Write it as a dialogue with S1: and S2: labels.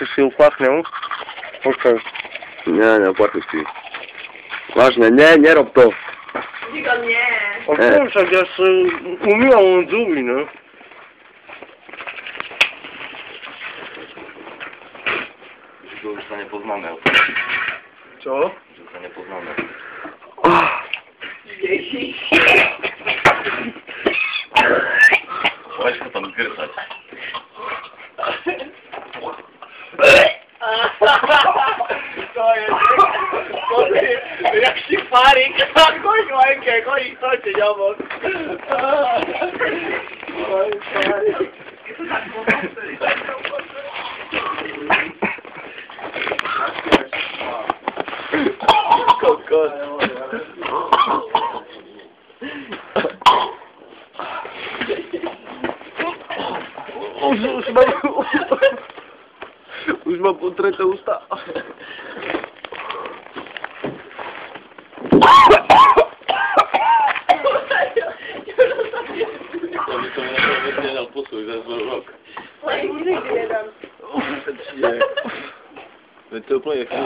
S1: jeszcze się upachnią. Okej.
S2: Nie opłacisz ci. Ważne, nie rob to.
S3: Niego nie.
S1: O kurczę, jak się umyłam zubi, no.
S2: Że już to nie poznamy.
S1: Co?
S2: Że to nie poznamy. Weź to tam zgryzać.
S3: To jest jak szyfarik, koń łękę, koń chodźcie obok. Koń szyfarik. Kokos.
S1: Już mam potrete usta.
S2: To nie dał posłuch, za rok.
S3: Oj, nigdy nie dam.
S2: To projekt nie